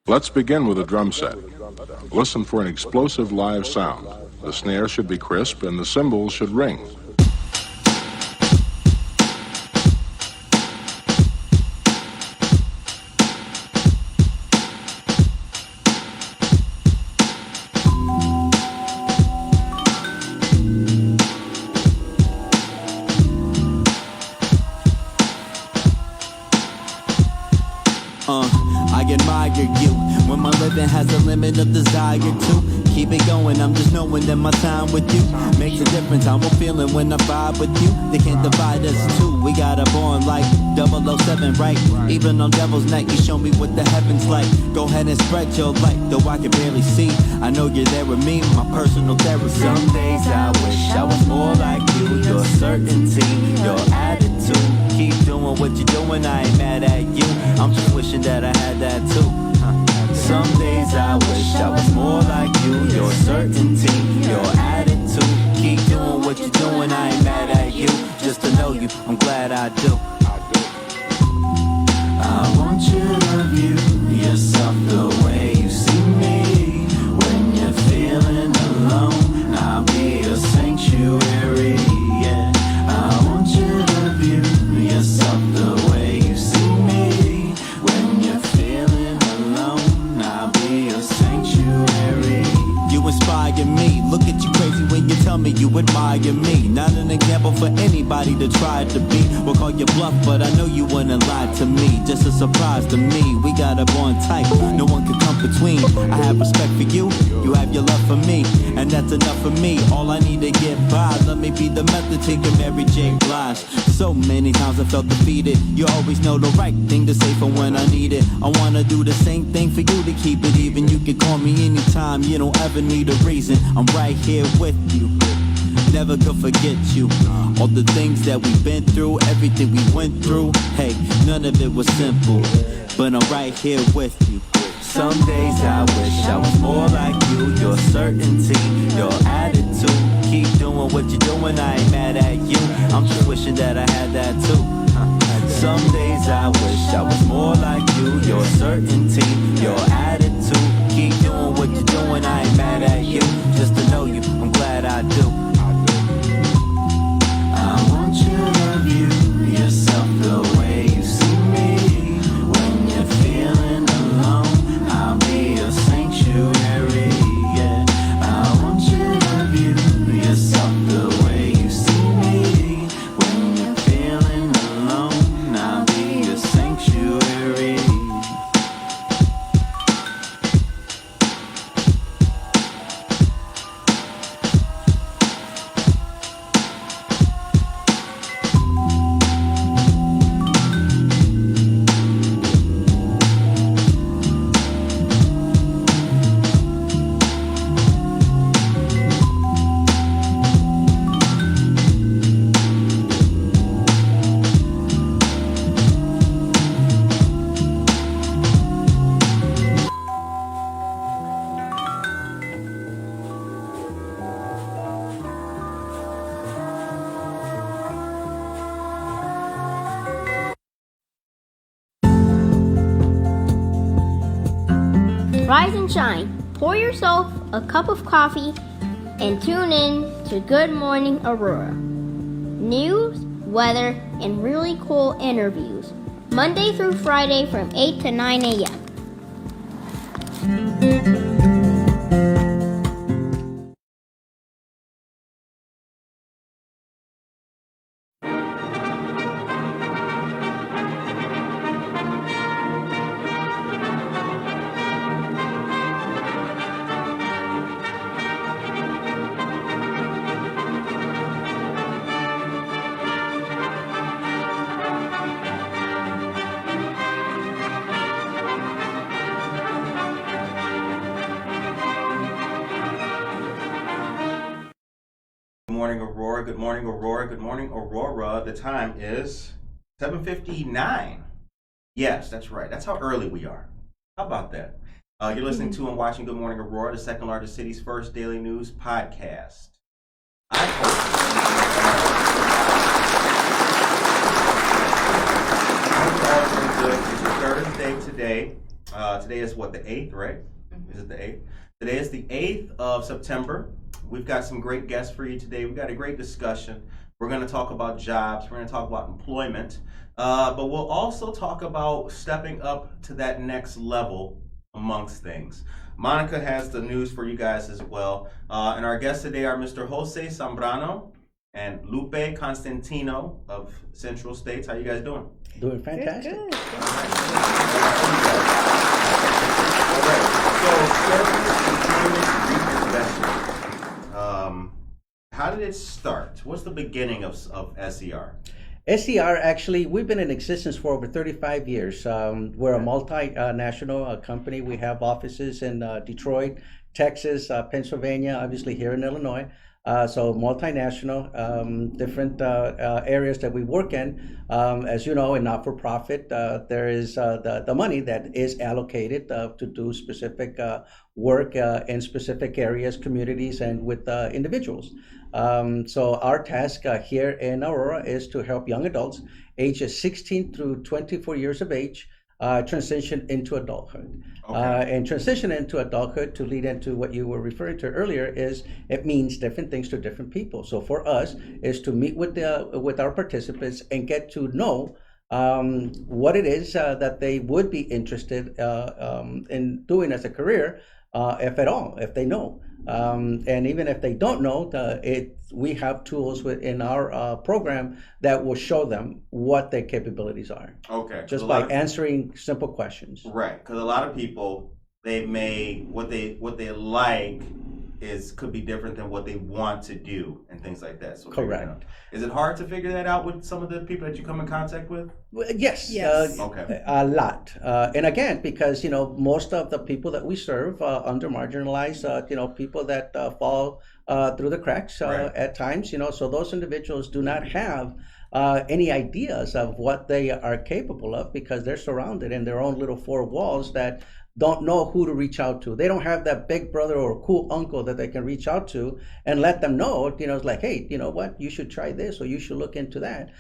Let's begin with a drum set. Listen for an explosive live sound. The snare should be crisp and the cymbals should ring. I admire you when my living has a limit of desire to keep it going. I'm just knowing that my time with you makes a difference. I'm feeling when I vibe with you. They can't divide us two. We got a bond like 007, right? Even on Devil's Night, you show me what the heavens like. Go ahead and spread your light, though I can barely see. I know you're there with me, my personal therapy. Some days I wish I was more like you. Your certainty, your attitude. Keep doing what you're doing, I ain't mad at you. I'm just wishing that I had that too. Some days I wish I was more like you. Your certainty, your attitude. Keep doing what you're doing, I ain't mad at you. Just to know you, I'm glad I do. I want you to view yourself the way you see me. When you're feeling alone, I'll be a sanctuary, yeah. I want you to view yourself the way you see me. When you're feeling alone, I'll be a sanctuary. You inspire me, look at you crazy when you tell me you admire me. Not an example for anybody to try to be. We'll call you bluff, but I know you wouldn't lie to me. Just a surprise to me, we got a bond tight, no one can come between. I have respect for you, you have your love for me, and that's enough for me. All I need to get by, let me be the method to your Mary J. Blige. So many times I felt defeated, you always know the right thing to say for when I need it. I wanna do the same thing for you to keep it even. You can call me anytime, you don't ever need a reason. I'm right here with you, never could forget you. All the things that we've been through, everything we went through, hey, none of it was simple, but I'm right here with you. Some days I wish I was more like you. Your certainty, your attitude. Keep doing what you're doing, I ain't mad at you. I'm just wishing that I had that too. Some days I wish I was more like you. Your certainty, your attitude. Keep doing what you're doing, I ain't mad at you. Just to know you, I'm glad I do. I want you to view yourself the way you see me. When you're feeling alone, I'll be a sanctuary, yeah. I want you to view yourself the way you see me. When you're feeling alone, I'll be a sanctuary. Rise and shine. Pour yourself a cup of coffee and tune in to Good Morning Aurora. News, weather, and really cool interviews. Monday through Friday from 8 to 9 a.m. Good morning, Aurora. Good morning, Aurora. Good morning, Aurora. The time is 7:59. Yes, that's right. That's how early we are. How about that? You're listening to and watching Good Morning Aurora, the second largest city's first daily news podcast. I hope you're all doing good. It's your Thursday today. Today is what, the 8th, right? Is it the 8th? Today is the 8th of September. We've got some great guests for you today. We've got a great discussion. We're going to talk about jobs. We're going to talk about employment. But we'll also talk about stepping up to that next level amongst things. Monica has the news for you guys as well. And our guests today are Mr. Jose Zambrano and Lupe Constantino of Central States. How you guys doing? Doing fantastic. Good. All right. So, how did it start? What's the beginning of SER? SER, actually, we've been in existence for over 35 years. We're a multinational company. We have offices in Detroit, Texas, Pennsylvania, obviously here in Illinois. So multinational, different areas that we work in. As you know, in not-for-profit, there is the money that is allocated to do specific work in specific areas, communities, and with individuals. So our task here in Aurora is to help young adults ages 16 through 24 years of age transition into adulthood. Okay. And transition into adulthood, to lead into what you were referring to earlier, is it means different things to different people. So for us is to meet with our participants and get to know what it is that they would be interested in doing as a career, if at all, if they know. And even if they don't know, we have tools within our program that will show them what their capabilities are. Okay. Just by answering simple questions. Right, because a lot of people, they may what they like could be different than what they want to do and things like that. So Correct. Is it hard to figure that out with some of the people that you come in contact with? Well, yes. Okay. A lot. And again, because, most of the people that we serve under marginalized, people that fall through the cracks Right. at times, so those individuals do not have any ideas of what they are capable of because they're surrounded in their own little four walls that don't know who to reach out to. They don't have that big brother or cool uncle that they can reach out to and let them know, it's like, hey, you know what, you should try this or you should look into that,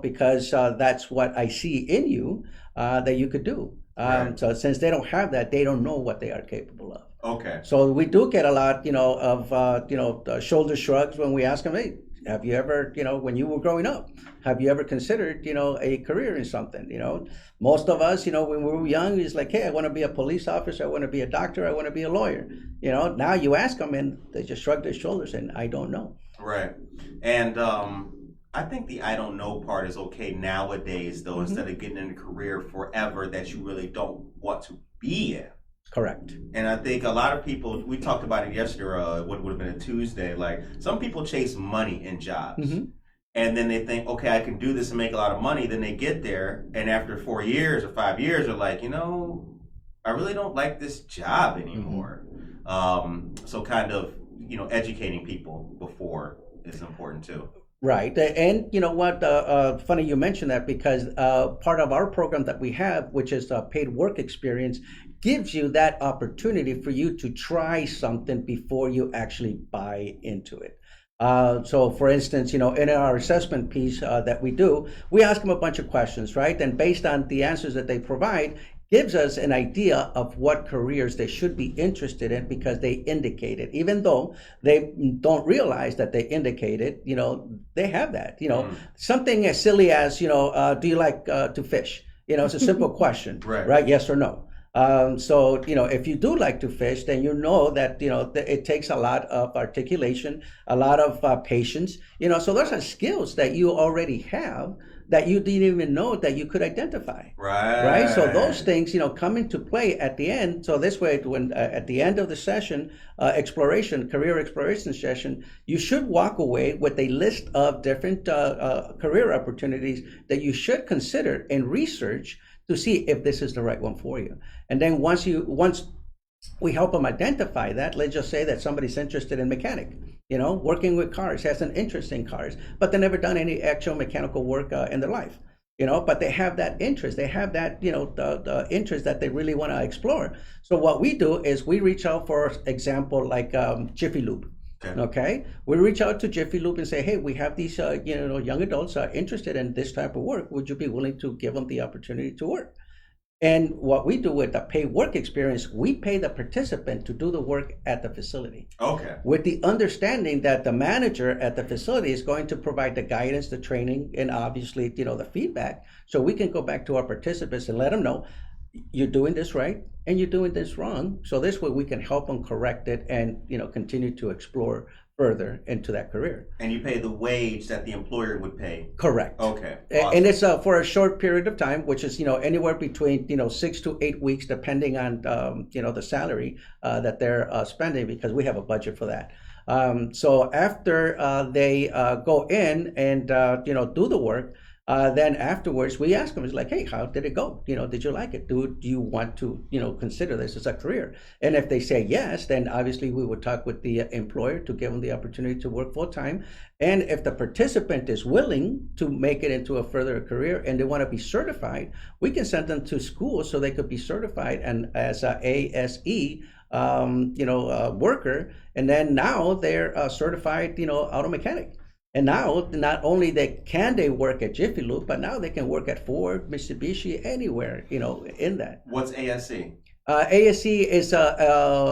because that's what I see in you that you could do. Right. So since they don't have that, they don't know what they are capable of. Okay. So we do get a lot, of shoulder shrugs when we ask them, hey, have you ever, when you were growing up, have you ever considered, a career in something? Most of us, when we were young, it's like, hey, I want to be a police officer, I want to be a doctor, I want to be a lawyer. Now you ask them and they just shrug their shoulders and I don't know. Right. And I think the I don't know part is okay nowadays, though, instead of getting in a career forever that you really don't want to be in. Correct. And I think a lot of people, we talked about it yesterday, what would have been a Tuesday, like some people chase money in jobs. And then they think, okay, I can do this and make a lot of money. Then they get there, and after 4 years or 5 years, they're like, I really don't like this job anymore. So kind of, educating people before is important too. Right. And you know what? Funny you mentioned that because part of our program that we have, which is paid work experience, gives you that opportunity for you to try something before you actually buy into it. So for instance, in our assessment piece that we do, we ask them a bunch of questions, right? And based on the answers that they provide, gives us an idea of what careers they should be interested in because they indicate it. Even though they don't realize that they indicate it, they have that. Something as silly as, do you like to fish? It's a simple question, right? Yes or no. So, if you do like to fish, then that, it takes a lot of articulation, a lot of patience, so those are skills that you already have that you didn't even know that you could identify. Right. So those things, come into play at the end. So this way, when at the end of the session, career exploration session, you should walk away with a list of different career opportunities that you should consider and research to see if this is the right one for you. And then once we help them identify that, let's just say that somebody's interested in mechanic, working with cars, has an interest in cars, but they've never done any actual mechanical work in their life, but they have that interest. They have that, the interest that they really want to explore. So what we do is we reach out, for example, like Jiffy Lube. Okay. We reach out to Jiffy Lube and say, hey, we have these, young adults are interested in this type of work. Would you be willing to give them the opportunity to work? And what we do with the paid work experience, we pay the participant to do the work at the facility, Okay. with the understanding that the manager at the facility is going to provide the guidance, the training, and obviously, the feedback. So we can go back to our participants and let them know, you're doing this right and you're doing this wrong. So this way we can help them correct it and, continue to explore further into that career. And you pay the wage that the employer would pay. Correct. Okay. And it's for a short period of time, which is anywhere between 6 to 8 weeks, depending on the salary that they're spending, because we have a budget for that. So after they go in and do the work, then afterwards we ask them, it's like, hey, how did it go? Did you like it? Do you want to consider this as a career? And if they say yes, then obviously we would talk with the employer to give them the opportunity to work full time. And if the participant is willing to make it into a further career and they want to be certified, we can send them to school so they could be certified and as a ASE worker, and then now they're certified auto mechanic. And now not only can they work at Jiffy Lube, but now they can work at Ford, Mitsubishi, anywhere in that. What's ASC? ASE is a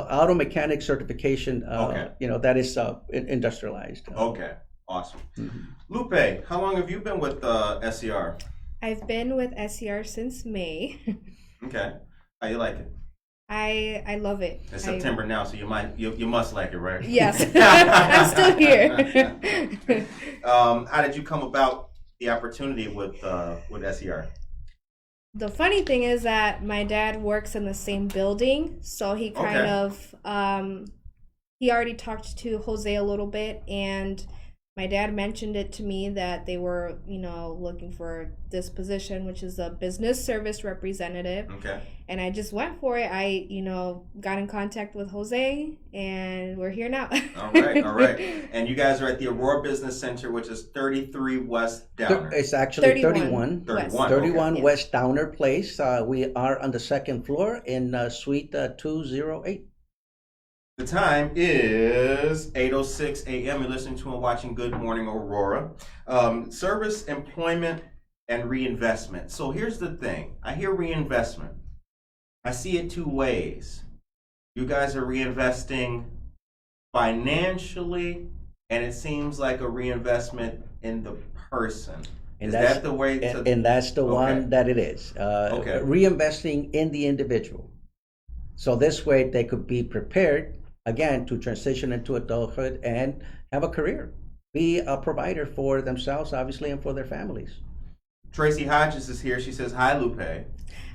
auto mechanic certification. Okay. That is industrialized. Okay, awesome. Mm-hmm. Lupe, how long have you been with SCR? I've been with SCR since May. Okay, how you like it? I love it. It's September now, so you must like it, right? Yes, I'm still here. How did you come about the opportunity with SCR? The funny thing is that my dad works in the same building, so he kind of he already talked to Jose a little bit, and my dad mentioned it to me that they were looking for this position, which is a business service representative. Okay. And I just went for it. I got in contact with Jose, and we're here now. All right. And you guys are at the Aurora Business Center, which is 33 West Downer. It's actually 31. 31 okay. West Downer Place. We are on the second floor in Suite 208. The time is 8:06 a.m. You're listening to and watching Good Morning Aurora. Service, employment, and reinvestment. So here's the thing. I hear reinvestment. I see it two ways. You guys are reinvesting financially, and it seems like a reinvestment in the person. And Is that's that the way to... And that's the one that it is. Reinvesting in the individual. So this way they could be prepared, again, to transition into adulthood and have a career. Be a provider for themselves, obviously, and for their families. Tracy Hodges is here. She says, hi, Lupe.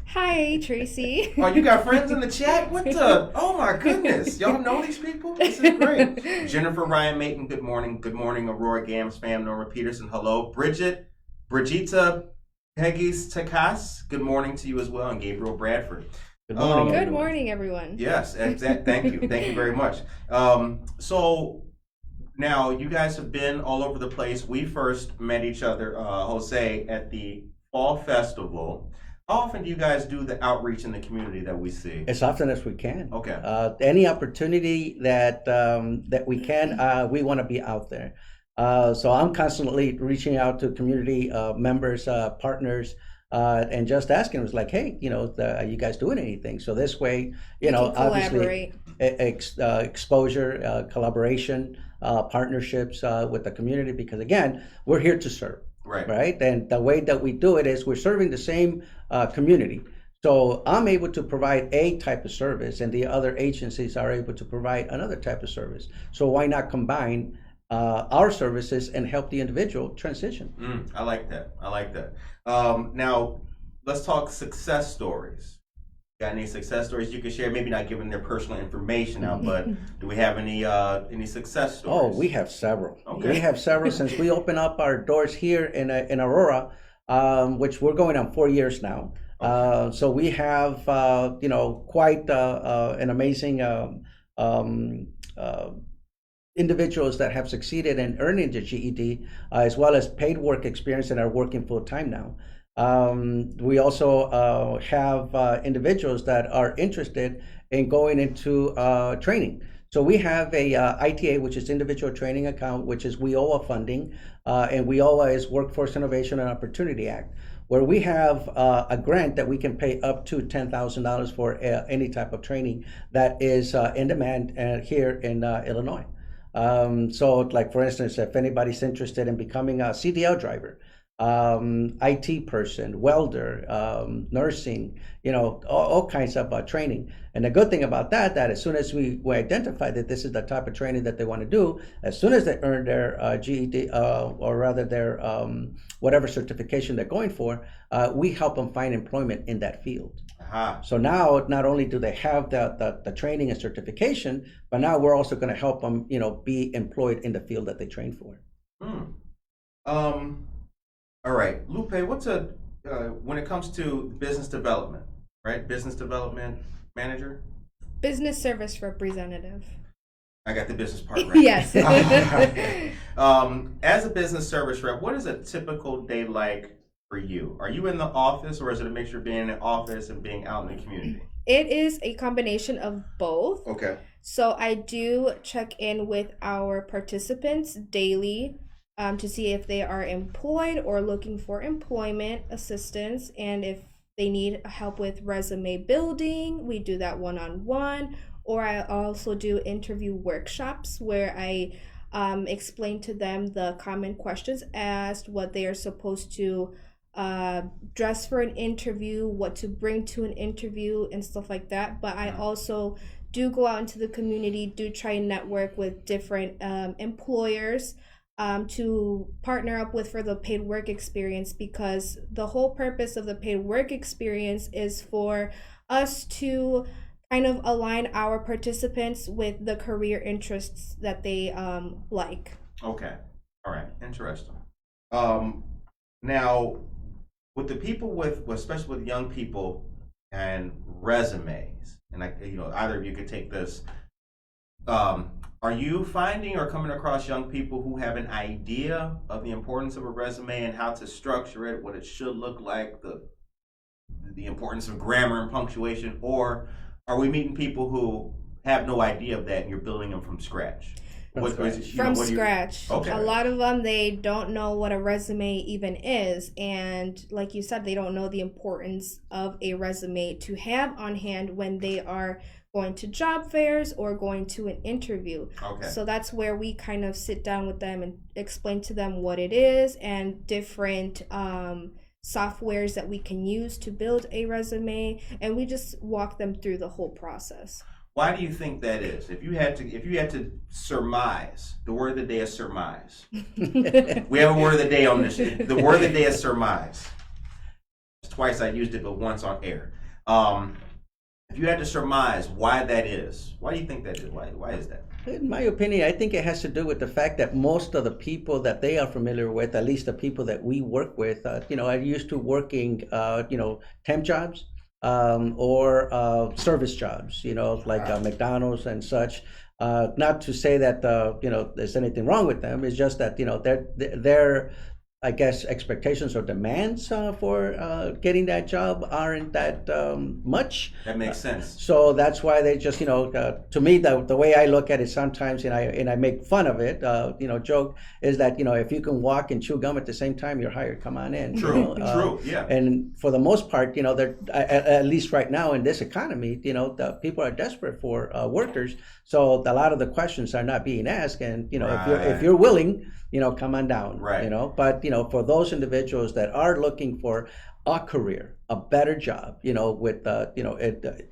Hi, Tracy. Oh, you got friends in the chat? What the? Oh, my goodness. Y'all know these people? This is great. Jennifer Ryan Mayton, good morning. Good morning, Aurora Gams fam. Norma Peterson, hello. Brigitta Peggy's Takas, good morning to you as well. And Gabriel Bradford. Good morning. Good morning, everyone. Yes, thank you. Thank you very much. So now you guys have been all over the place. We first met each other, Jose, at the Fall Festival. How often do you guys do the outreach in the community that we see? As often as we can. Okay. Any opportunity that we can, we want to be out there. So I'm constantly reaching out to community members, partners, and just asking them, like, hey, are you guys doing anything? So this way, obviously, exposure, collaboration, partnerships with the community, because again, we're here to serve. Right. And the way that we do it is we're serving the same community. So I'm able to provide a type of service, and the other agencies are able to provide another type of service. So why not combine our services and help the individual transition? I like that. Now, let's talk success stories. Got any success stories you can share? Maybe not giving their personal information out, but do we have any success stories? Oh, we have several. Okay. We have several since we opened up our doors here in Aurora, which we're going on 4 years now. Okay. So we have quite an amazing individuals that have succeeded in earning the GED, as well as paid work experience and are working full time now. We also have individuals that are interested in going into training. So we have a ITA, which is individual training account, which is WIOA funding, and WIOA is Workforce Innovation and Opportunity Act, where we have a grant that we can pay up to $10,000 for any type of training that is in demand here in Illinois. So like for instance, if anybody's interested in becoming a CDL driver, IT person, welder, nursing, all kinds of training. And the good thing about that as soon as we identify that this is the type of training that they want to do, as soon as they earn their GED, or rather their whatever certification they're going for, we help them find employment in that field. So now, not only do they have the training and certification, but now we're also going to help them, be employed in the field that they train for. All right, Lupe, what's when it comes to business development, right? Business development manager? Business service representative. I got the business part right. Yes. As a business service rep, what is a typical day like for you? Are you in the office, or is it a mixture of being in the office and being out in the community? It is a combination of both. Okay. So I do check in with our participants daily to see if they are employed or looking for employment assistance, and if they need help with resume building, we do that one-on-one. Or I also do interview workshops where I explain to them the common questions asked, what they are supposed to dress for an interview, what to bring to an interview, and stuff like that. But I also do go out into the community, do try and network with different employers to partner up with for the paid work experience, because the whole purpose of the paid work experience is for us to kind of align our participants with the career interests that they like. Okay. All right. Interesting. Now, with the people especially with young people and resumes, and either of you could take this. Are you finding or coming across young people who have an idea of the importance of a resume and how to structure it, what it should look like, the importance of grammar and punctuation, or are we meeting people who have no idea of that and you're building them from scratch? From scratch. Okay. A lot of them, they don't know what a resume even is, and like you said, they don't know the importance of a resume to have on hand when they are going to job fairs or going to an interview. Okay. So that's where we kind of sit down with them and explain to them what it is and different softwares that we can use to build a resume, and we just walk them through the whole process. Why do you think that is? If you had to surmise, the word of the day is surmise. We have a word of the day on this. The word of the day is surmise. Twice I used it, but once on air. If you had to surmise why that is, why do you think that is? Why is that? In my opinion, I think it has to do with the fact that most of the people that they are familiar with, at least the people that we work with, are used to working, temp jobs or service jobs, like McDonald's and such. Not to say that, there's anything wrong with them. It's just that, they're I guess expectations or demands for getting that job aren't that much. That makes sense. So that's why they just, to me, the way I look at it sometimes, and I make fun of it, joke, is that, if you can walk and chew gum at the same time, you're hired. Come on in. True, true, yeah. And for the most part, they're, at least right now in this economy, the people are desperate for workers. So a lot of the questions are not being asked. And, if you're willing, come on down. Right. But, for those individuals that are looking for a career, a better job, with,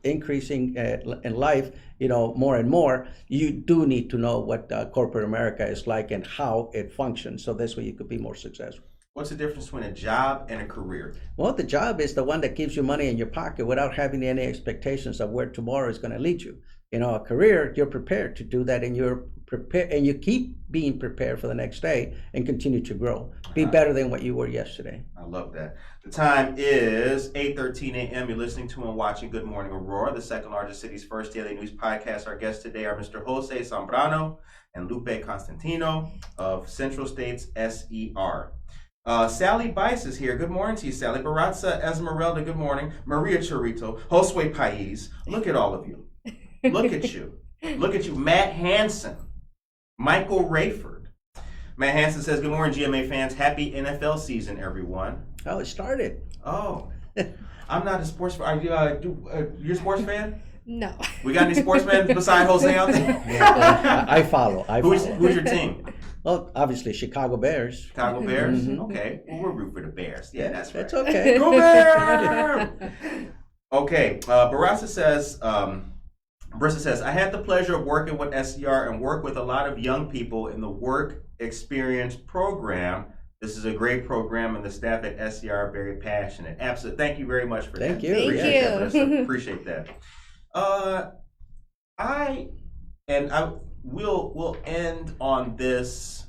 increasing in life, more and more, you do need to know what corporate America is like and how it functions. So this way you could be more successful. What's the difference between a job and a career? Well, the job is the one that gives you money in your pocket without having any expectations of where tomorrow is going to lead you. A career, you're prepared to do that, and you're prepared, and you keep being prepared for the next day and continue to grow. Be better than what you were yesterday. I love that. The time is 8:13 a.m. You're listening to and watching Good Morning Aurora, the second largest city's first daily news podcast. Our guests today are Mr. Jose Zambrano and Lupe Constantino of Central States SER. Sally Bice is here. Good morning to you, Sally. Baratza Esmeralda, good morning. Maria Chorito, Josue Pais. Look at all of you. Look at you. Look at you. Matt Hansen. Michael Rayford. Matt Hansen says, good morning, GMA fans. Happy NFL season, everyone. Oh, it started. Oh, I'm not a sports fan. Are you you're a sports fan? No. We got any sportsmen beside Jose out there? I follow. Who's your team? Well, obviously Chicago Bears. Chicago Bears? Okay. Well, we'll root for the Bears. Yeah, that's right. That's okay. Go Bears! Okay. Barassa says, I had the pleasure of working with SCR and work with a lot of young people in the work experience program. This is a great program, and the staff at SCR are very passionate. Absolutely. Thank you very much for that. Thank you. Appreciate Thank that, you. Melissa. Appreciate that. We'll end on this.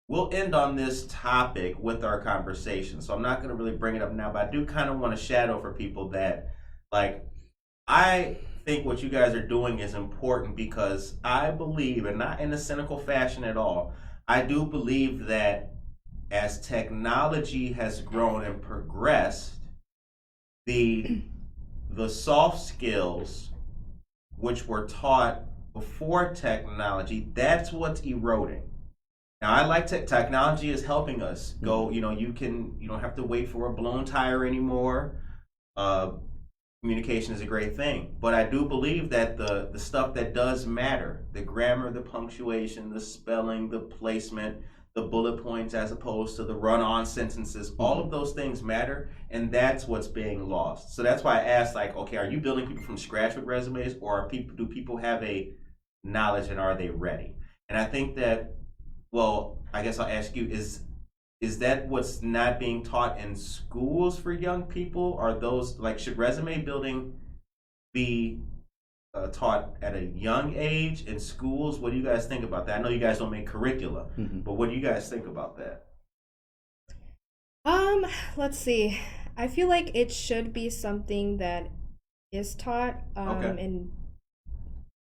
We'll end on this topic with our conversation. So I'm not going to really bring it up now, but I do kind of want to shadow for people that, like, I think what you guys are doing is important because I believe, and not in a cynical fashion at all, I do believe that as technology has grown and progressed, the soft skills which were taught before technology, that's what's eroding. Now, I like technology is helping us go. You don't have to wait for a blown tire anymore. Communication is a great thing, but I do believe that the stuff that does matter, the grammar, the punctuation, the spelling, the placement, the bullet points as opposed to the run-on sentences, all of those things matter, and that's what's being lost. So that's why I asked, like, okay, are you building people from scratch with resumes, or do people have a knowledge and are they ready? And I think that, well, I guess I'll ask you, is that what's not being taught in schools for young people? Are those, like, should resume building be taught at a young age in schools? What do you guys think about that? I know you guys don't make curricula, but what do you guys think about that? Let's see. I feel like it should be something that is taught, and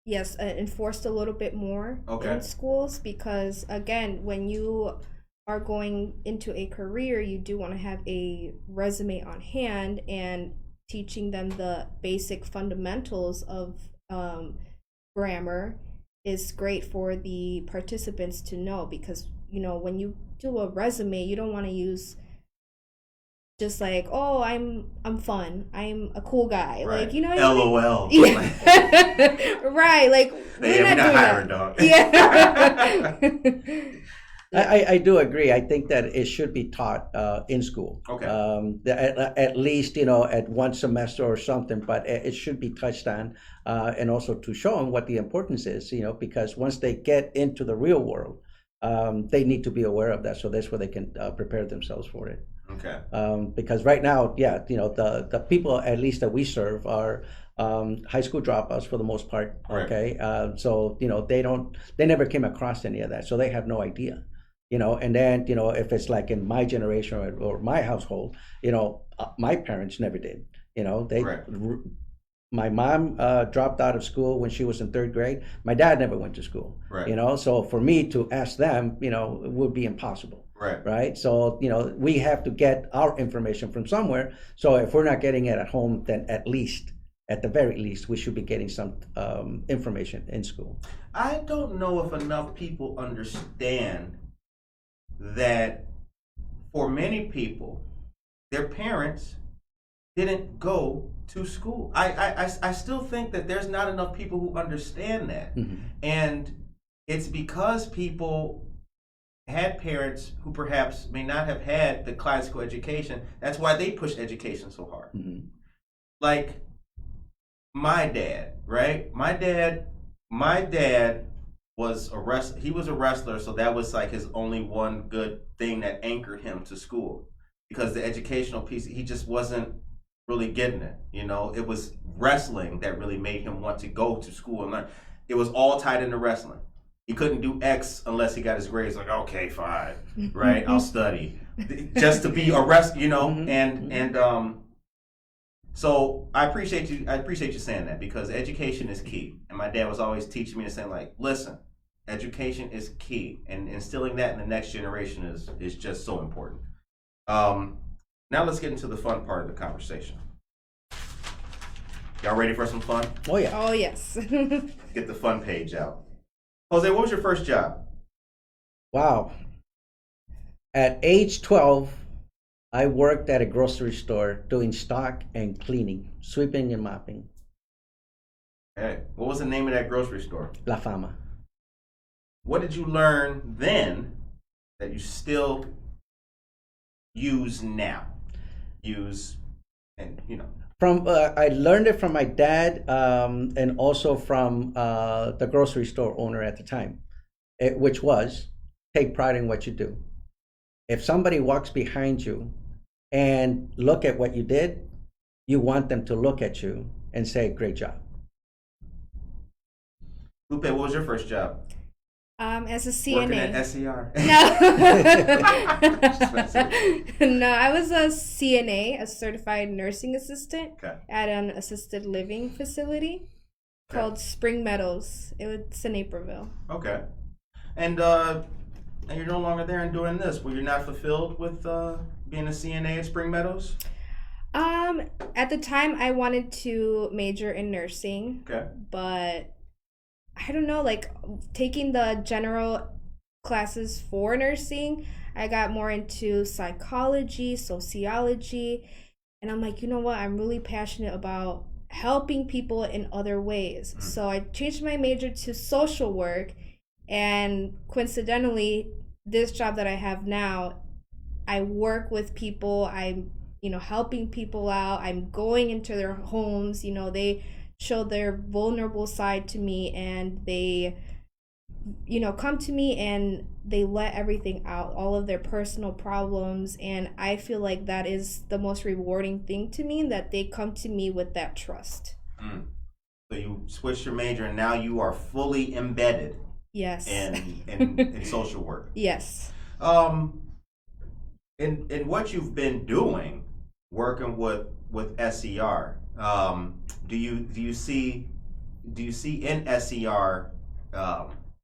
yes, enforced a little bit more in schools, because again, when you are going into a career, you do want to have a resume on hand, and teaching them the basic fundamentals of grammar is great for the participants to know, because when you do a resume, you don't want to use just like, oh, I'm fun, I'm a cool guy, right. Like, you know what LOL. Yeah. Right, like, we're not hiring, dog. Yeah. I do agree. I think that it should be taught in school. Okay. At least, at one semester or something, but it should be touched on, and also to show them what the importance is, because once they get into the real world, they need to be aware of that. So that's where they can prepare themselves for it. Okay. Because right now, the people at least that we serve are high school dropouts for the most part. Okay. Right. So they never came across any of that, so they have no idea. And then if it's like in my generation or my household, my parents never did. Right. My mom dropped out of school when she was in 3rd grade. My dad never went to school. Right. So for me to ask them, it would be impossible. Right. So, we have to get our information from somewhere. So if we're not getting it at home, then at the very least, we should be getting some information in school. I don't know if enough people understand that for many people, their parents didn't go to school. I still think that there's not enough people who understand that. And it's because people had parents who perhaps may not have had the classical education. That's why they push education so hard. Like my dad, right? My dad was a wrestler. He was a wrestler, so that was like his only one good thing that anchored him to school, because the educational piece, he just wasn't really getting it. It was wrestling that really made him want to go to school and learn. It was all tied into wrestling. He couldn't do X unless he got his grades. Like, okay, fine, right? I'll study just to be a wrestler, and so I appreciate you saying that, because education is key. And my dad was always teaching me and saying, like, listen, education is key, and instilling that in the next generation is just so important. Now let's get into the fun part of the conversation. Y'all ready for some fun? Oh yeah. Oh yes. Get the fun page out. Jose, what was your first job? Wow. At age 12, I worked at a grocery store doing stock and cleaning, sweeping and mopping. Okay. What was the name of that grocery store? La Fama. What did you learn then that you still use now? From I learned it from my dad, and also from the grocery store owner at the time, which was take pride in what you do. If somebody walks behind you and look at what you did, you want them to look at you and say, "Great job." Lupe, what was your first job? As a Working CNA. at SER. No. No, I was a CNA, a certified nursing assistant, Okay. at an assisted living facility called Spring Meadows. It's in Naperville. Okay. And you're no longer there and doing this. Were you not fulfilled with being a CNA at Spring Meadows? At the time, I wanted to major in nursing, Okay. but I don't know, like taking the general classes for nursing, I got more into psychology, sociology, and I'm like, you know what? I'm really passionate about helping people in other ways. So I changed my major to social work, and coincidentally, this job that I have now, I work with people. I'm, helping people out. I'm going into their homes. They show their vulnerable side to me, and they come to me and they let everything out, all of their personal problems, and I feel like that is the most rewarding thing to me, that they come to me with that trust. So you switched your major and now you are fully embedded Yes. in social work. Yes. In what you've been doing, working with SER, do you see in SER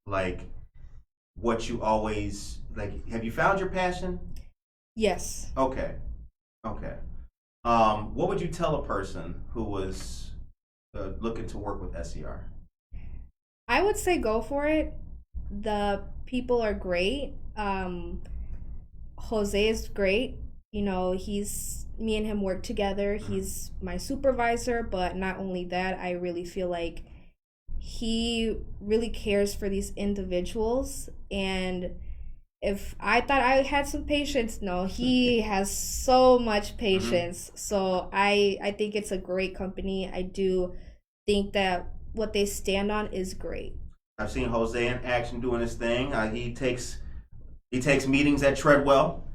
like what you always like? Have you found your passion? Yes. Okay. What would you tell a person who was looking to work with SER? I would say go for it. The people are great. Jose is great. Me and him work together. He's my supervisor, but not only that, I really feel like he really cares for these individuals. And if I thought I had some patience, no, he has so much patience. So I think it's a great company. I do think that what they stand on is great. I've seen Jose in action doing his thing. He takes meetings at Treadwell.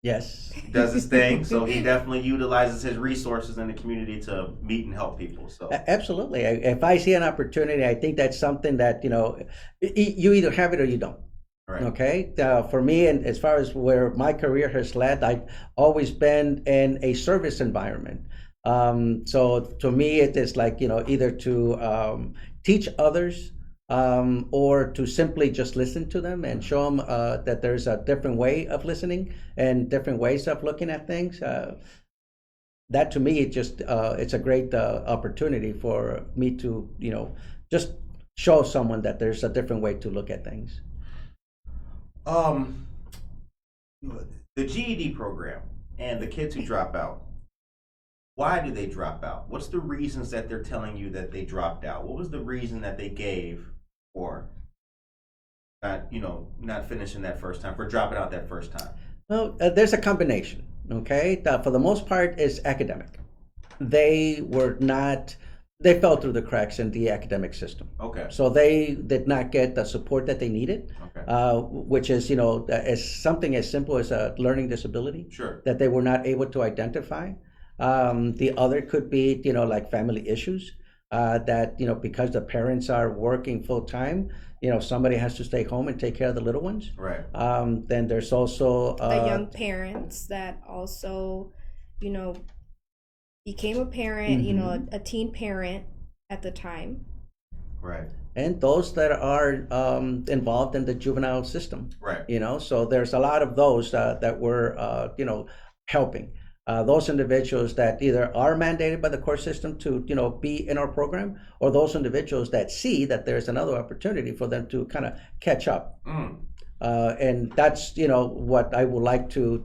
Yes. Does his thing. So he definitely utilizes his resources in the community to meet and help people. So Absolutely. If I see an opportunity, I think that's something that, you either have it or you don't. right. Okay. For me, and as far as where my career has led, I've always been in a service environment. So to me, it is like, either to teach others, or to simply just listen to them and show them that there's a different way of listening and different ways of looking at things. That to me, it's a great opportunity for me to, just show someone that there's a different way to look at things. The GED program and the kids who drop out. Why do they drop out? What's the reasons that they're telling you that they dropped out? What was the reason that they gave for not finishing that first time, for dropping out that first time? Well, there's a combination. Okay, for the most part, is academic. They fell through the cracks in the academic system. Okay. So they did not get the support that they needed, Okay. which is, as something as simple as a learning disability Sure. that they were not able to identify. The other could be, like family issues, that, because the parents are working full time, somebody has to stay home and take care of the little ones. Right. Then there's also The young parents that also, became a parent, a teen parent at the time. Right. and those that are involved in the juvenile system. Right. So there's a lot of those that we're helping. Those individuals that either are mandated by the court system to be in our program, or those individuals that see that there's another opportunity for them to kind of catch up. And that's what I would like to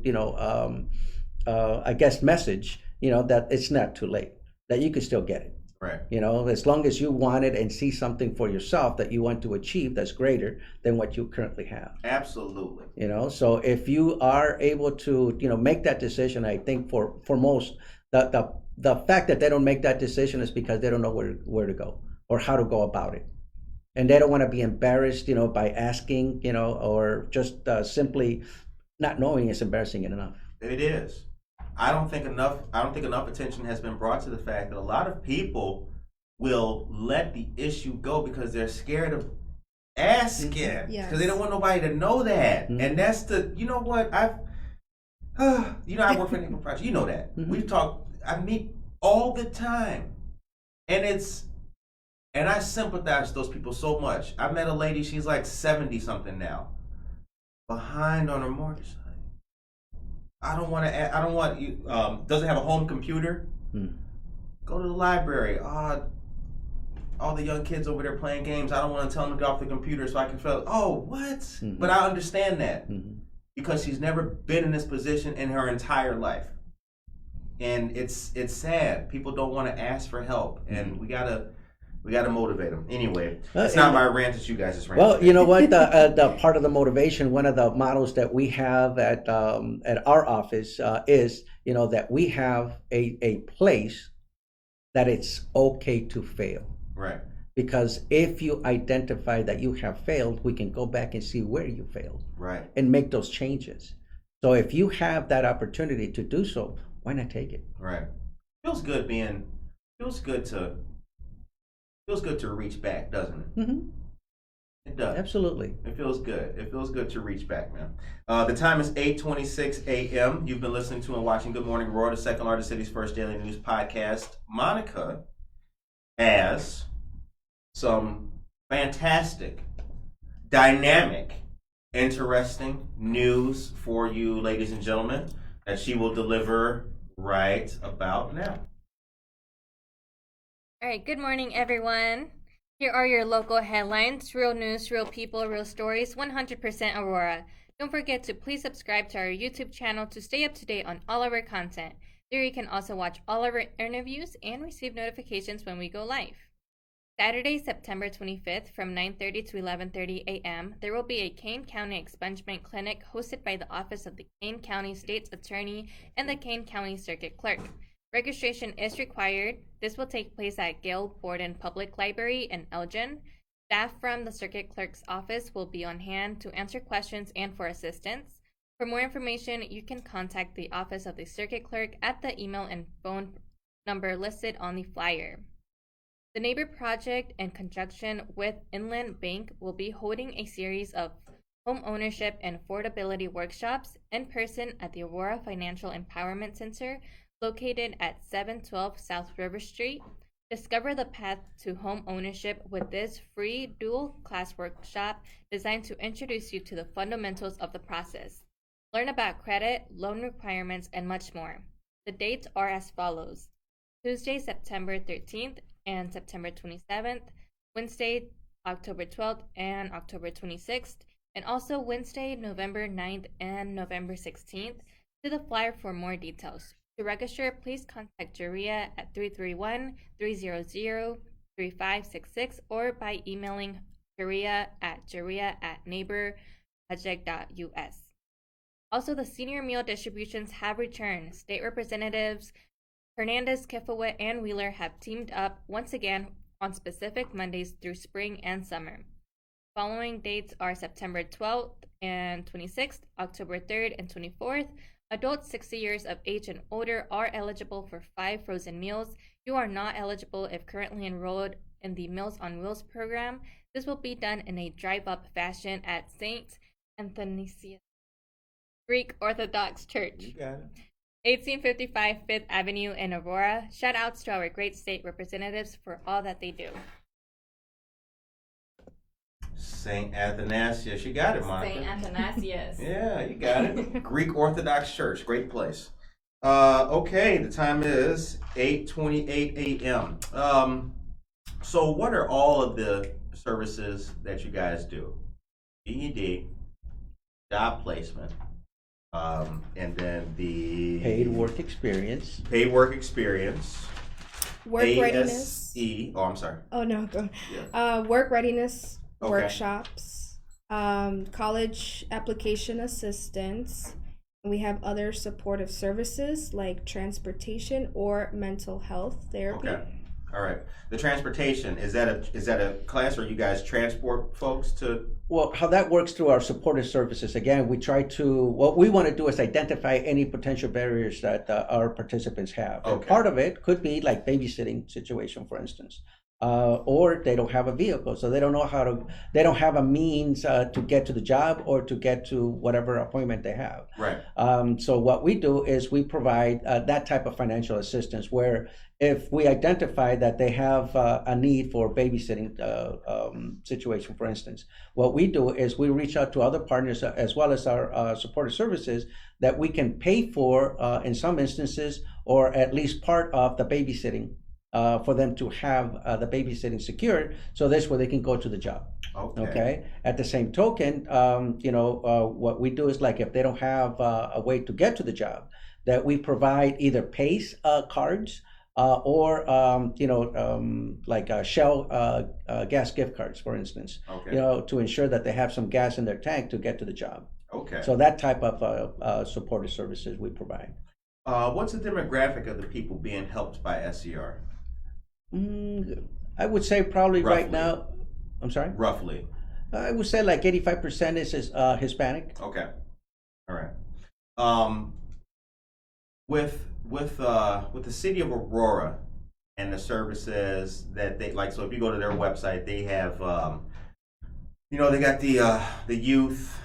I guess, message, that it's not too late, that you can still get it. Right. As long as you want it and see something for yourself that you want to achieve that's greater than what you currently have. Absolutely. So if you are able to, make that decision, I think for most, the fact that they don't make that decision is because they don't know where to go or how to go about it. And they don't want to be embarrassed, by asking, or just simply not knowing is embarrassing enough. It is. I don't think enough attention has been brought to the fact that a lot of people will let the issue go because they're scared of asking, because they don't want nobody to know that. And that's what I work for an project. You know that. We talk. I meet all the time, and I sympathize with those people so much. I met a lady. She's like 70 something now, behind on her mortgage. I don't want you. Doesn't have a home computer. Go to the library. All the young kids over there playing games. I don't want to tell them to get off the computer so I can feel. Oh, what? But I understand that because she's never been in this position in her entire life, and it's sad. People don't want to ask for help, and we gotta motivate them. Anyway, it's not my rant, it's you guys' rant. Well, you know what? The part of the motivation, one of the models that we have at our office is, that we have a place that it's okay to fail. Right. Because if you identify that you have failed, we can go back and see where you failed. Right. And make those changes. So if you have that opportunity to do so, why not take it? Right. Feels good to reach back, doesn't it? Mm-hmm. It does. Absolutely. It feels good. It feels good to reach back, man. The time is 8:26 a.m. You've been listening to and watching Good Morning Aurora, the second largest city's first daily news podcast. Monica has some fantastic, dynamic, interesting news for you, ladies and gentlemen, that she will deliver right about now. All right, good morning, everyone. Here are your local headlines. Real news, real people, real stories, 100% Aurora. Don't forget to please subscribe to our YouTube channel to stay up to date on all of our content. There you can also watch all of our interviews and receive notifications when we go live. Saturday, September 25th from 9:30 to 11:30 a.m., there will be a Kane County Expungement Clinic hosted by the Office of the Kane County State's Attorney and the Kane County Circuit Clerk. Registration is required. This will take place at Gail Borden Public Library in Elgin. Staff from the Circuit Clerk's office will be on hand to answer questions and for assistance. For more information, you can contact the Office of the Circuit Clerk at the email and phone number listed on the flyer. The Neighbor Project, in conjunction with Inland Bank, will be holding a series of home ownership and affordability workshops in person at the Aurora Financial Empowerment Center, located at 712 South River Street. Discover the path to home ownership with this free dual-class workshop designed to introduce you to the fundamentals of the process. Learn about credit, loan requirements, and much more. The dates are as follows: Tuesday, September 13th and September 27th, Wednesday, October 12th and October 26th, and also Wednesday, November 9th and November 16th. To the flyer for more details. To register, please contact Juria at 331-300-3566 or by emailing juria@neighborproject.us. Also, the senior meal distributions have returned. State Representatives Hernandez, Kifawet, and Wheeler have teamed up once again on specific Mondays through spring and summer. Following dates are September 12th and 26th, October 3rd and 24th. Adults 60 years of age and older are eligible for 5 frozen meals. You are not eligible if currently enrolled in the Meals on Wheels program. This will be done in a drive-up fashion at St. Athanasius Greek Orthodox Church. You got it. 1855 5th Avenue in Aurora. Shout outs to our great state representatives for all that they do. St. Athanasius. You got it, Monica. St. Athanasius. Yeah, you got it. Greek Orthodox Church. Great place. Okay, the time is 8:28 a.m. So what are all of the services that you guys do? GED, job placement, And then the Paid work experience. paid work experience. Work readiness. ASE. Oh, I'm sorry. Oh no, go. Yeah. Work readiness Okay. workshops, college application assistance. We have other supportive services like transportation or mental health therapy. Okay. All right. The transportation, is that a class where you guys transport folks to? Well, how that works through our supportive services, again, what we want to do is identify any potential barriers that our participants have. And Okay. part of it could be like babysitting situation, for instance. Or they don't have a vehicle, so they don't have a means to get to the job or to get to whatever appointment they have. Right. So what we do is we provide that type of financial assistance where if we identify that they have a need for babysitting situation, for instance, what we do is we reach out to other partners as well as our supportive services that we can pay for in some instances, or at least part of the babysitting for them to have the babysitting secured, so this way they can go to the job. Okay. At the same token, what we do is, like, if they don't have a way to get to the job, that we provide either PACE cards or like Shell gas gift cards, for instance. Okay. To ensure that they have some gas in their tank to get to the job. Okay. So that type of supportive services we provide. What's the demographic of the people being helped by SCR? I would say probably Roughly. right now. I'm sorry. Roughly. I would say like 85% is Hispanic. Okay. All right. With the city of Aurora and the services that they like, so if you go to their website, they have they got the youth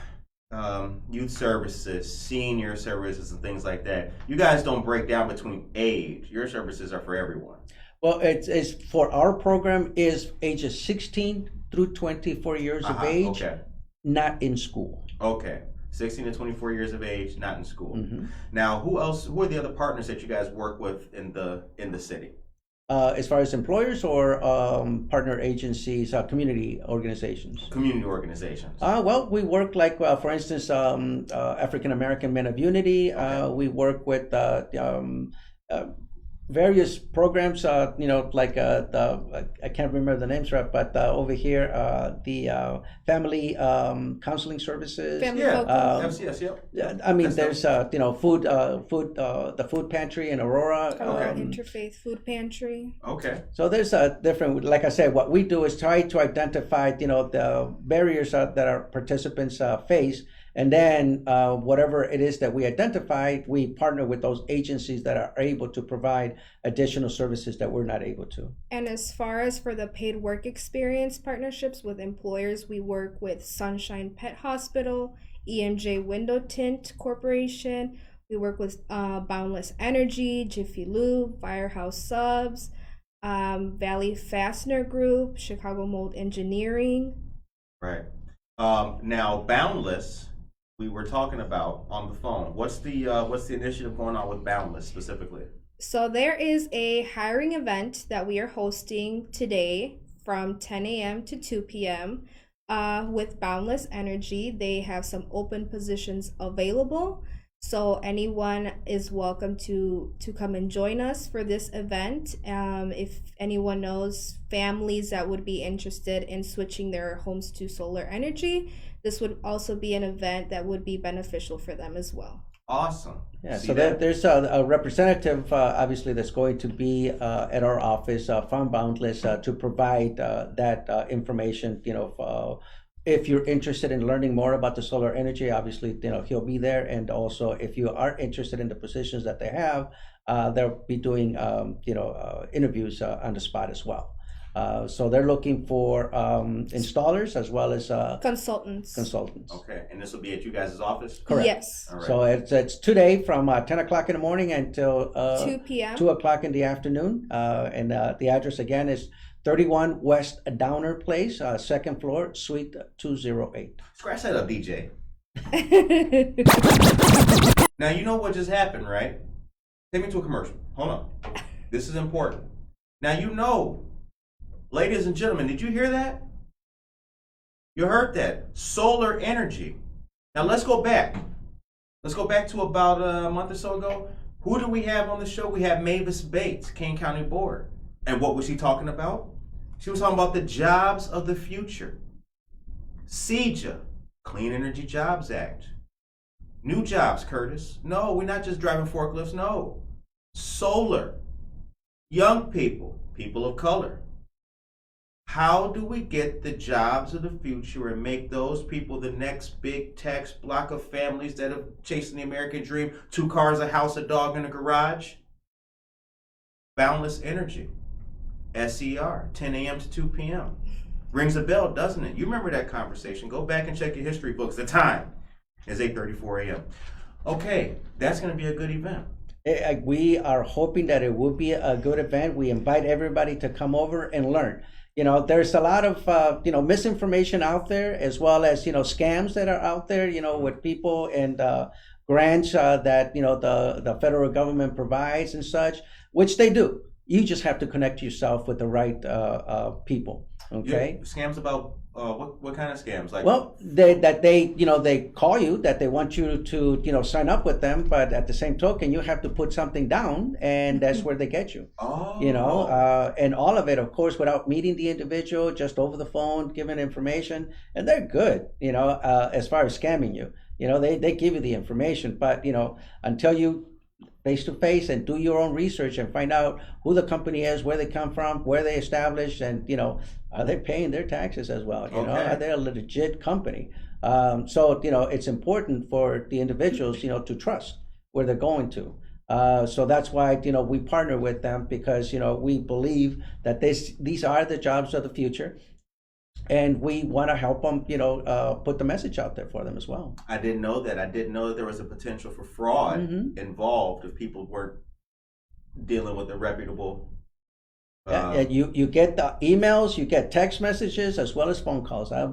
services, senior services, and things like that. You guys don't break down between age. Your services are for everyone. Well, it's for our program is ages 16 through 24 years of age, Okay. not in school. Okay. 16 to 24 years of age, not in school. Mm-hmm. Now, who are the other partners that you guys work with in the city? As far as employers or partner agencies, community organizations? Community organizations. Well, we work like, for instance, African American Men of Unity. Okay. We work with various programs, like I can't remember the names right, but over here, the family counseling services. Family Yes, yep. I mean, That's there's the food pantry in Aurora. Aurora Interfaith Food Pantry. Okay. So there's a different, like I said, what we do is try to identify, the barriers that our participants face, and then whatever it is that we identify, we partner with those agencies that are able to provide additional services that we're not able to. And as far as for the paid work experience partnerships with employers, we work with Sunshine Pet Hospital, EMJ Window Tint Corporation. We work with Boundless Energy, Jiffy Lube, Firehouse Subs, Valley Fastener Group, Chicago Mold Engineering. Right. Now, Boundless, we were talking about on the phone. What's the initiative going on with Boundless specifically? So there is a hiring event that we are hosting today from 10 a.m. to 2 p.m. With Boundless Energy. They have some open positions available. So anyone is welcome to come and join us for this event. If anyone knows families that would be interested in switching their homes to solar energy, this would also be an event that would be beneficial for them as well. Awesome. Yeah, See so that? there's a representative, obviously, that's going to be at our office from Boundless to provide that information. If you're interested in learning more about the solar energy, obviously, he'll be there. And also, if you are interested in the positions that they have, they'll be doing, interviews on the spot as well. So they're looking for installers as well as Consultants. Okay, and this will be at you guys' office? Correct. Yes. All right. So it's today from 10 o'clock in the morning until 2 p.m. 2 o'clock in the afternoon. And the address again is 31 West Downer Place, second floor, suite 208. Scratch that up, DJ. Now, you know what just happened, right? Take me to a commercial. Hold on. This is important. Now, ladies and gentlemen, did you hear that? You heard that. Solar energy. Now, let's go back. Let's go back to about a month or so ago. Who do we have on the show? We have Mavis Bates, Kane County Board. And what was she talking about? She was talking about the jobs of the future. CEJA, Clean Energy Jobs Act. New jobs, Curtis. No, we're not just driving forklifts, no. Solar. Young people, people of color. How do we get the jobs of the future and make those people the next big tax block of families that are chasing the American dream? 2 cars, a house, a dog, and a garage? Boundless Energy. SER, 10 a.m. to 2 p.m. Rings a bell, doesn't it? You remember that conversation. Go back and check your history books. The time is 8:34 a.m. Okay, that's going to be a good event. We are hoping that it will be a good event. We invite everybody to come over and learn. There's a lot of, misinformation out there, as well as, scams that are out there, with people and grants that, the federal government provides and such, which they do. You just have to connect yourself with the right people. Okay. Yeah, scams about what kind of scams? Like, well, they call you that they want you to sign up with them, but at the same token, you have to put something down, and that's where they get you. Oh. And all of it, of course, without meeting the individual, just over the phone, giving information, and they're good. As far as scamming you, they give you the information, but until you face to face and do your own research and find out who the company is, where they come from, where they established, and are they paying their taxes as well? Are they a legit company? So it's important for the individuals to trust where they're going to. So that's why we partner with them, because we believe that these are the jobs of the future. And we want to help them, put the message out there for them as well. I didn't know that. I didn't know that there was a potential for fraud involved if people weren't dealing with a reputable. And you get the emails, you get text messages, as well as phone calls. I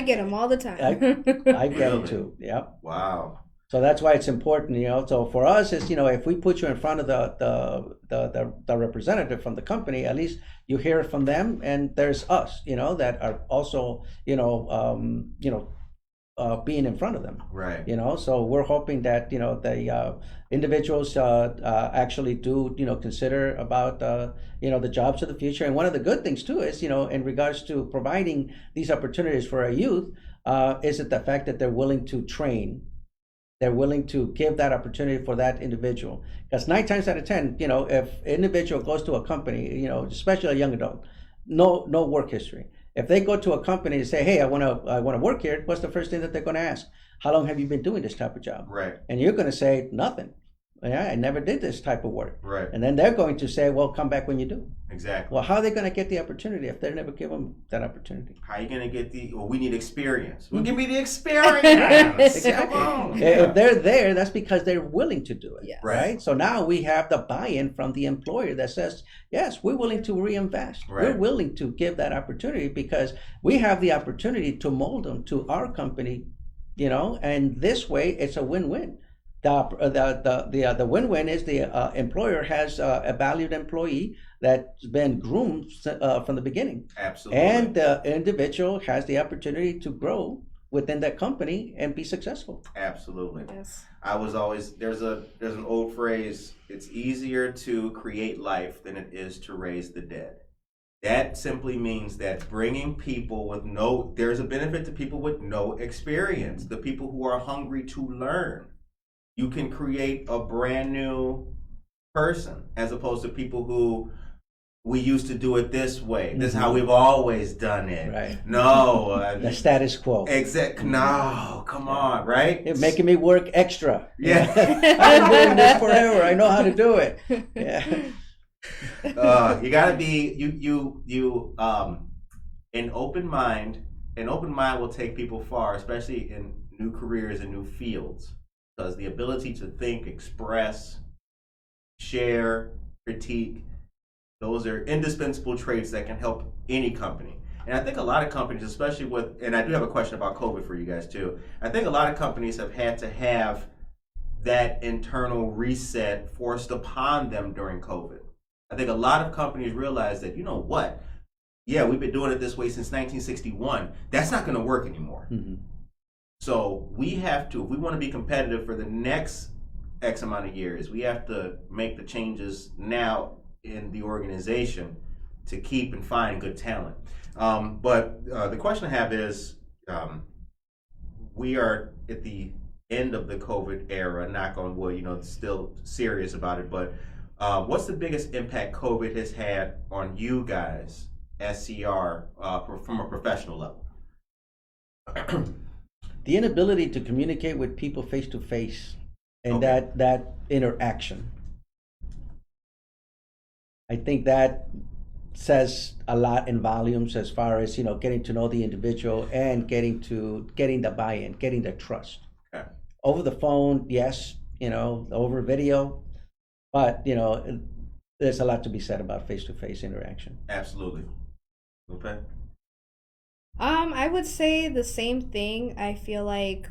get them all the time. I get them too. Yeah. Wow. So that's why it's important, So for us, is if we put you in front of the representative from the company, at least you hear it from them, and there's us, that are also, being in front of them. Right. So we're hoping that the individuals actually do consider about the jobs of the future. And one of the good things too is in regards to providing these opportunities for our youth, is it the fact that they're willing to train. They're willing to give that opportunity for that individual. Because 9 times out of 10, if an individual goes to a company, especially a young adult, no work history. If they go to a company and say, "Hey, I want to work here," what's the first thing that they're going to ask? How long have you been doing this type of job? Right. And you're going to say, "Nothing. Yeah, I never did this type of work." Right. And then they're going to say, "Well, come back when you do." Exactly. Well, how are they going to get the opportunity if they never give them that opportunity? How are you going to get we need experience. Well, give me the experience. Come on. If they're there, that's because they're willing to do it. Yeah. Right. So now we have the buy-in from the employer that says, yes, we're willing to reinvest. Right. We're willing to give that opportunity because we have the opportunity to mold them to our company, and this way it's a win-win. The win-win is the employer has a valued employee that's been groomed from the begining. Absolutely. And the individual has the opportunity to grow within that company and be successful. Absolutely. Yes. I was always there's an old phrase, it's easier to create life than it is to raise the dead. That simply means that bringing people with there's a benefit to people with no experience, the people who are hungry to learn. You can create a brand new person as opposed to people who we used to do it this way. This is how we've always done it. Right. No. The status quo. No, come on, right? You're making me work extra. Yeah. I've been doing this forever. I know how to do it. Yeah. You gotta be an open mind. An open mind will take people far, especially in new careers and new fields. Because the ability to think, express, share, critique, those are indispensable traits that can help any company. And I think a lot of companies, especially and I do have a question about COVID for you guys too. I think a lot of companies have had to have that internal reset forced upon them during COVID. I think a lot of companies realize that, yeah, we've been doing it this way since 1961. That's not going to work anymore. Mm-hmm. So we have to, if we want to be competitive for the next X amount of years, we have to make the changes now in the organization to keep and find good talent. But the question I have is, we are at the end of the COVID era, knock on wood, still serious about it, but what's the biggest impact COVID has had on you guys, SCR, from a professional level? The inability to communicate with people face to face, and Okay. that interaction. I think that says a lot in volumes as far as getting to know the individual and getting the buy-in, getting the trust. Okay. Over the phone, yes, over video, but there's a lot to be said about face-to-face interaction. Absolutely. Okay. I would say the same thing. I feel like,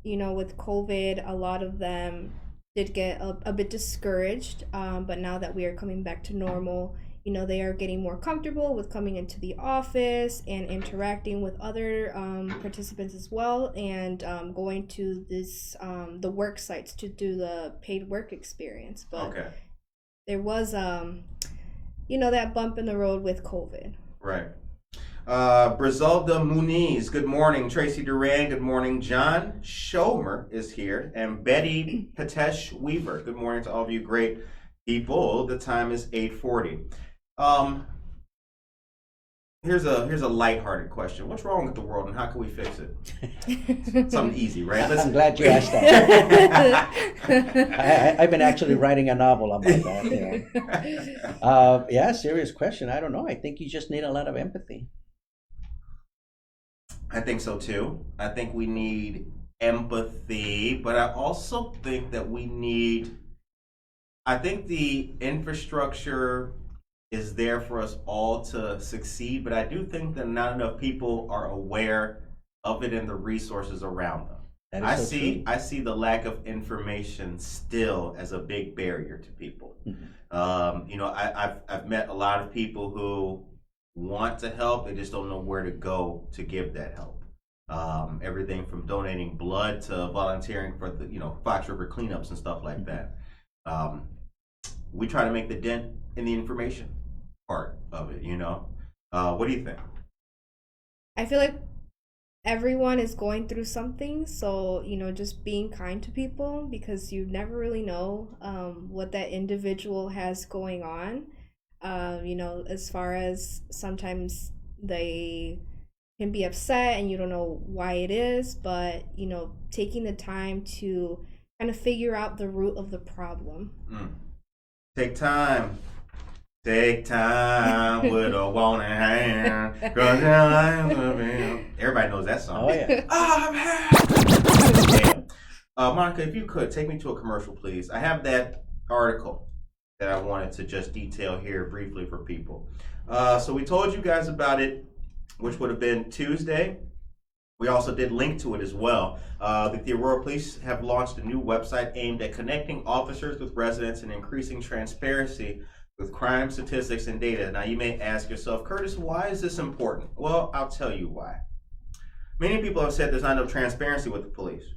with COVID, a lot of them did get a bit discouraged. But now that we are coming back to normal, they are getting more comfortable with coming into the office and interacting with other participants as well, and going to the work sites to do the paid work experience. But Okay. there was, that bump in the road with COVID. Right. Brizalda Muniz, good morning. Tracy Duran, good morning. John Schomer is here. And Betty Patesh Weaver, good morning to all of you great people. The time is 8:40. Here's a lighthearted question. What's wrong with the world and how can we fix it? Something easy, right? I'm glad you asked that. I've been actually writing a novel about that. Yeah, serious question. I don't know. I think you just need a lot of empathy. I think so too. I think we need empathy, but I also think that I think the infrastructure is there for us all to succeed, but I do think that not enough people are aware of it and the resources around them. That is so true. I see the lack of information still as a big barrier to people. Mm-hmm. I've met a lot of people who want to help, they just don't know where to go to give that help. Everything from donating blood to volunteering for the Fox River cleanups and stuff like that. We try to make the dent in the information part of it. What do you think? I feel like everyone is going through something, so just being kind to people, because you never really know what that individual has going on. As far as sometimes they can be upset and you don't know why it is, but taking the time to kind of figure out the root of the problem. Take time with a wanting hand. Everybody knows that song. Oh yeah. Monica, if you could take me to a commercial, please. I have that article that I wanted to just detail here briefly for people. So we told you guys about it, which would have been Tuesday. We also did link to it as well. The Aurora Police have launched a new website aimed at connecting officers with residents and increasing transparency with crime statistics and data. Now you may ask yourself, Curtis, why is this important? Well, I'll tell you why. Many people have said there's not enough transparency with the police.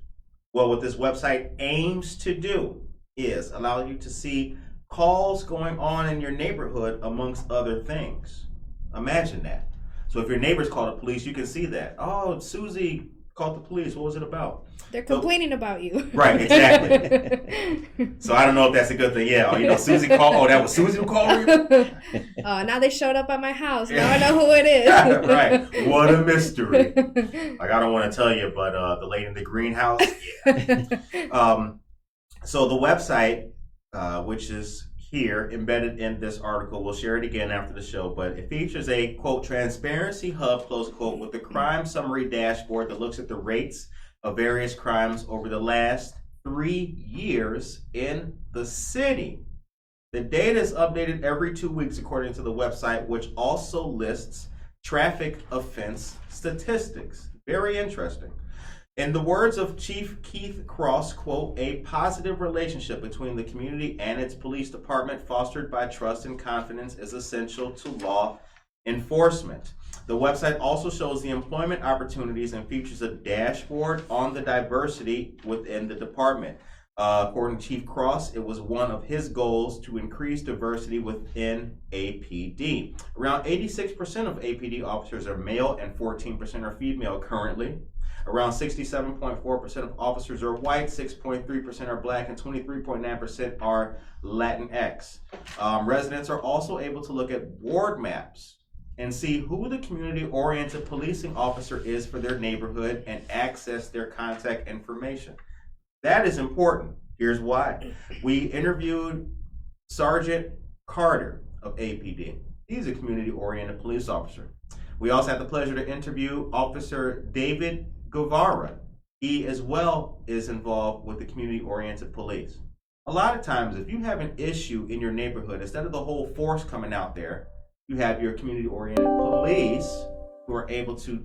Well, what this website aims to do is allow you to see calls going on in your neighborhood, amongst other things. Imagine that. So if your neighbors call the police, you can see that. Oh, Susie called the police. What was it about? They're complaining about you. Right, exactly. So I don't know if that's a good thing. Yeah, Susie called. Oh, that was Susie who called you? Now they showed up at my house. Now I know who it is. Right. What a mystery. Like, I don't want to tell you, but the lady in the greenhouse, yeah. So the website, which is here embedded in this article, we'll share it again after the show, but it features a, quote, transparency hub, close quote, with the crime summary dashboard that looks at the rates of various crimes over the last 3 years in the city. The data is updated every 2 weeks according to the website, which also lists traffic offense statistics. Very interesting. In the words of Chief Keith Cross, quote, a positive relationship between the community and its police department fostered by trust and confidence is essential to law enforcement. The website also shows the employment opportunities and features a dashboard on the diversity within the department. According to Chief Cross, it was one of his goals to increase diversity within APD. Around 86% of APD officers are male and 14% are female currently. Around 67.4% of officers are white, 6.3% are black, and 23.9% are Latinx. Residents are also able to look at ward maps and see who the community-oriented policing officer is for their neighborhood and access their contact information. That is important. Here's why. We interviewed Sergeant Carter of APD. He's a community-oriented police officer. We also had the pleasure to interview Officer David Guevara. He as well is involved with the community-oriented police. A lot of times, if you have an issue in your neighborhood, instead of the whole force coming out there, you have your community-oriented police who are able to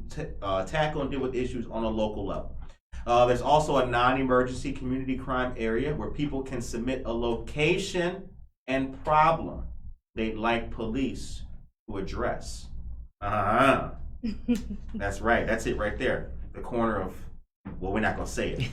tackle and deal with issues on a local level. There's also a non-emergency community crime area where people can submit a location and problem they'd like police to address. That's right. That's it right there. The corner of, well, we're not going to say it.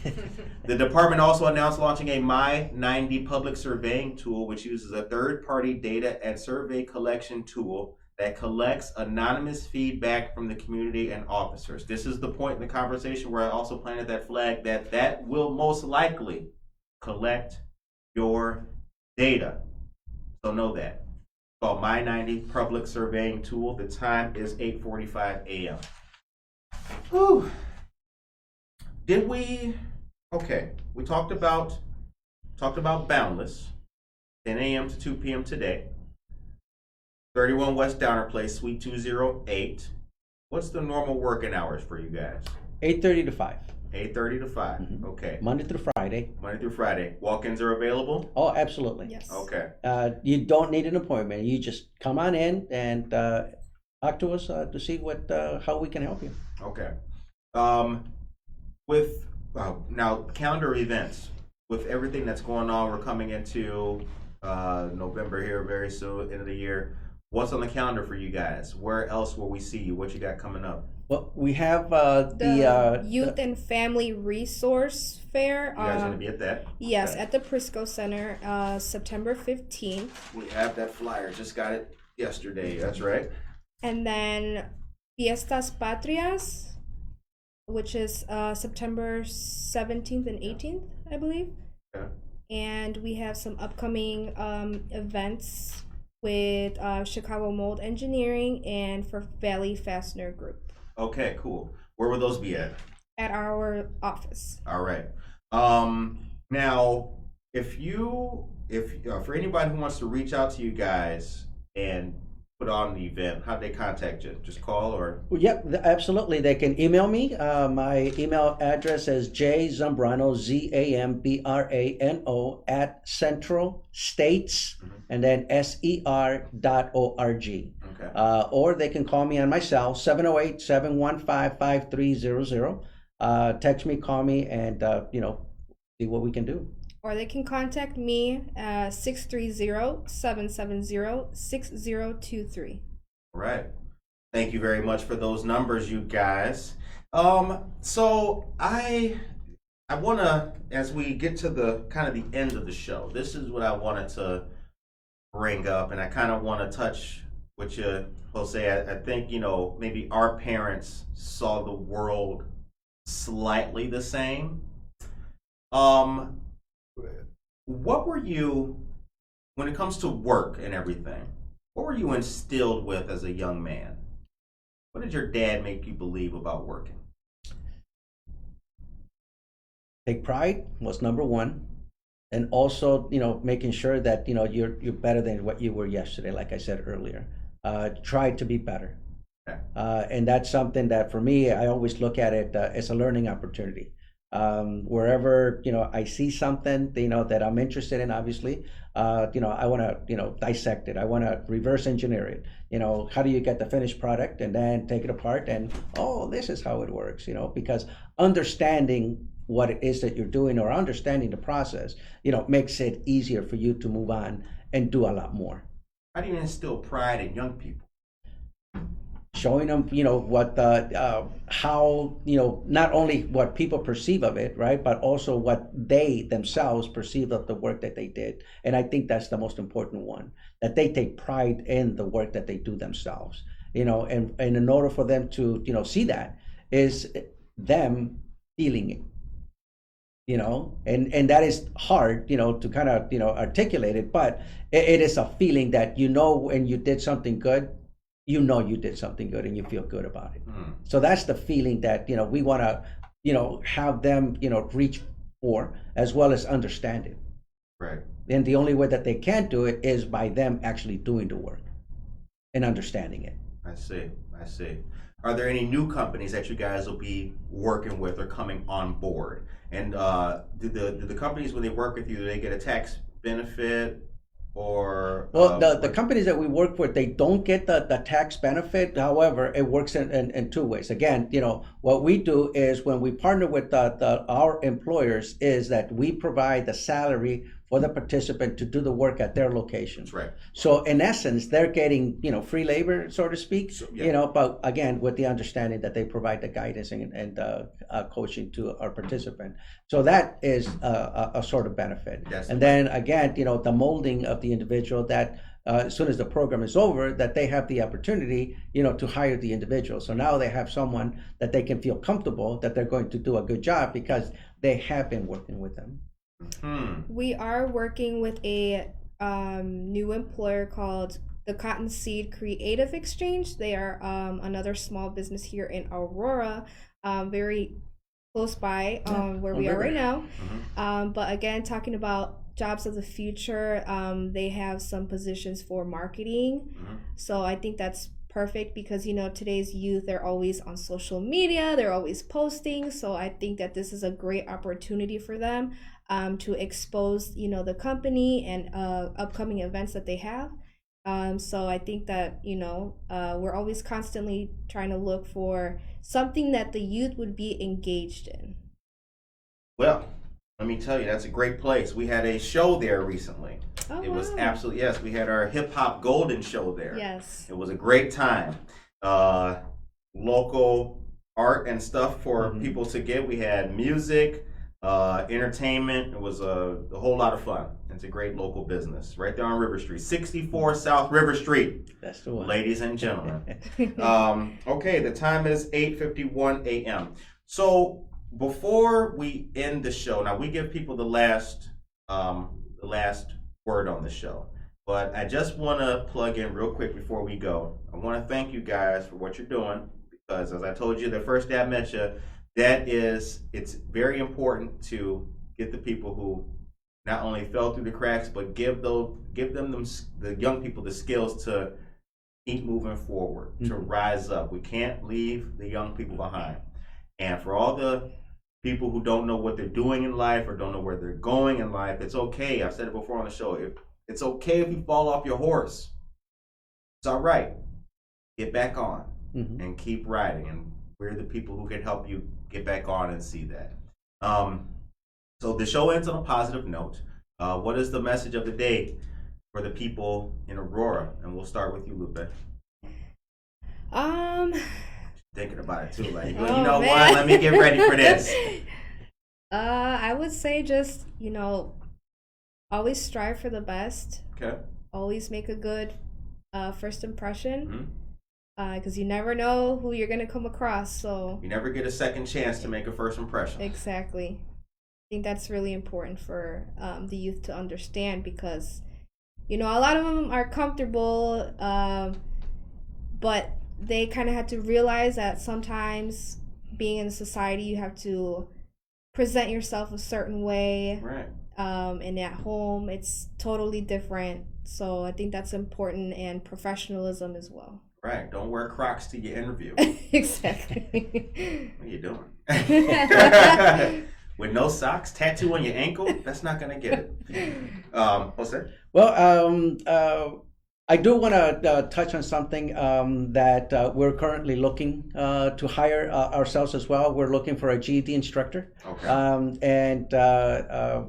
The department also announced launching a My90 public surveying tool, which uses a third-party data and survey collection tool that collects anonymous feedback from the community and officers. This is the point in the conversation where I also planted that flag that will most likely collect your data. So know that. It's called My90 public surveying tool. The time is 8:45 a.m. Whew. Did we? Okay, we talked about Boundless, 10 a.m. to 2 p.m. today. 31 West Downer Place, Suite 208. What's the normal working hours for you guys? 8:30 to 5. 8:30 to 5. Mhm. Okay. Monday through Friday. Monday through Friday. Walk-ins are available? Oh, absolutely. Yes. Okay. You don't need an appointment. You just come on in and talk to us to see how we can help you. Okay. With now calendar events, with everything that's going on, we're coming into November here very soon, end of the year. What's on the calendar for you guys? Where else will we see you? What you got coming up? Well, we have The Youth and Family Resource Fair. You guys going to be at that? Yes, Okay. at the Prisco Center, September 15th. We have that flyer. Just got it yesterday. That's right. And then Fiestas Patrias, which is September 17th and 18th, I believe. Okay. And we have some upcoming events with Chicago Mold Engineering and for Valley Fastener Group Okay, cool. Where will those be at? at our office. All right. Now, if for anybody who wants to reach out to you guys and put on the event, how do they contact you? Just call or? Well, yep, absolutely. They can email me. My email address is jzambrano, ZAMBRANO, at Central States, and then SER.org. Okay. Or they can call me on my cell, 708-715-5300. Text me, call me, and see what we can do. Or they can contact me at 630-770-6023. All right. Thank you very much for those numbers, you guys. So I want to, as we get to the kind of the end of the show, this is what I wanted to bring up, and I kind of want to touch with you, Jose. I think, maybe our parents saw the world slightly the same. What were you, when it comes to work and everything, what were you instilled with as a young man? What did your dad make you believe about working? Take pride was number one, and also making sure that you're better than what you were yesterday. Like I said earlier, try to be better. Okay. And that's something that for me, I always look at it as a learning opportunity. Wherever I see something that I'm interested in, obviously, I want to dissect it. I want to reverse engineer it. How do you get the finished product and then take it apart and this is how it works. Because understanding what it is that you're doing or understanding the process, makes it easier for you to move on and do a lot more. How do you instill pride in young people? showing them, what how, not only what people perceive of it, right, but also what they themselves perceive of the work that they did. And I think that's the most important one, that they take pride in the work that they do themselves, and in order for them to, see that is them feeling it. And that is hard, to kind of, articulate it, but it is a feeling that, when you did something good, you did something good and you feel good about it. So that's the feeling that, we want to, have them, reach for, as well as understand it. Right. And the only way that they can do it is by them actually doing the work and understanding it. I see. Are there any new companies that you guys will be working with or coming on board? And do the companies, when they work with you, do they get a tax benefit? Or well, the companies that we work with, they don't get the tax benefit. However, it works in two ways. Again, what we do is when we partner with our employers is that we provide the salary for the participant to do the work at their location. That's right. So in essence, they're getting, free labor, so to speak, So, yeah. but again, with the understanding that they provide the guidance and coaching to our participant. So that is a sort of benefit. Yes. And then again, the molding of the individual, that as soon as the program is over, that they have the opportunity, to hire the individual. So now they have someone that they can feel comfortable that they're going to do a good job because they have been working with them. We are working with a new employer called the Cottonseed Creative Exchange. They are another small business here in Aurora, very close by where we are right now. But again, talking about jobs of the future, they have some positions for marketing. So I think that's perfect because today's youth, they're always on social media, they're always posting. So I think that this is a great opportunity for them to expose the company and upcoming events that they have. So I think that we're always constantly trying to look for something that the youth would be engaged in. Well, let me tell you, that's a great place. We had a show there recently. Oh, It was wow. absolutely, yes, we had our hip hop golden show there. Yes. It was a great time. Local art and stuff for people to get. We had music, entertainment. It was a whole lot of fun. It's a great local business right there on River Street, 64 South River Street. That's the one. Ladies and gentlemen. Okay, the time is 8:51 a.m. So before we end the show, now we give people the last word on the show, but I just want to plug in real quick before we go. I want to thank you guys for what you're doing, because as I told you the first day I met you, it's very important to get the people who not only fell through the cracks, but give them the young people the skills to keep moving forward, to rise up. We can't leave the young people behind. And for all the people who don't know what they're doing in life or don't know where they're going in life, it's okay. I've said it before on the show. It's okay if you fall off your horse. It's all right. Get back on and keep riding. And we're the people who can help you get back on and see that. So the show ends on a positive note. What is the message of the day for the people in Aurora? And we'll start with you, Lupe. Thinking about it too, like, you know man. what? Let me get ready for this. I would say just, always strive for the best. Okay. Always make a good first impression. Because you never know who you're going to come across. So You never get a second chance to make a first impression. exactly. I think that's really important for the youth to understand, because, a lot of them are comfortable, but they kind of have to realize that sometimes being in society, you have to present yourself a certain way. Right. And at home, it's totally different. So I think that's important, and professionalism as well. Right. Don't wear Crocs to your interview. Exactly. What are you doing? With no socks, tattoo on your ankle? That's not gonna get it. What's that? Well, I do want to touch on something that we're currently looking to hire ourselves as well. We're looking for a GED instructor. Okay. And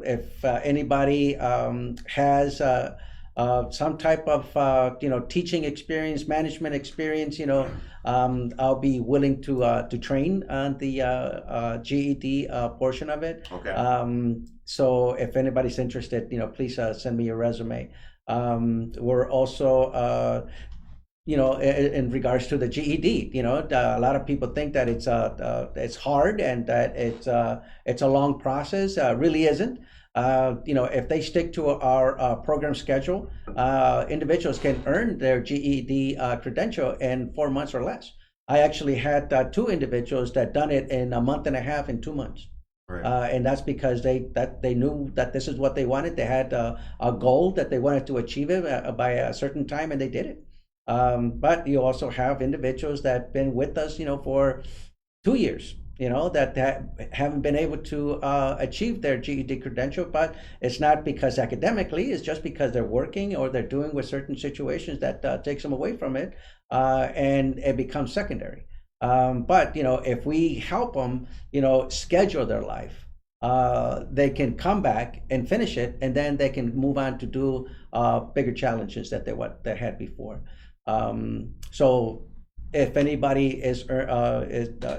if anybody has some type of teaching experience, management experience, I'll be willing to train on the GED portion of it. Okay. So if anybody's interested, please send me your resume. We're also in regards to the GED, a lot of people think that it's hard and that it's a long process. Really isn't. If they stick to our program schedule, individuals can earn their GED credential in 4 months or less. I actually had 2 individuals that done it in a month and a half and 2 months. Right. And that's because they knew that this is what they wanted. They had a goal that they wanted to achieve it by a certain time, and they did it. But you also have individuals that been with us, for 2 years, that haven't been able to achieve their GED credential. But it's not because academically; it's just because they're working or they're doing with certain situations that takes them away from it, and it becomes secondary. But if we help them, schedule their life, they can come back and finish it, and then they can move on to do bigger challenges that they had before. So if anybody is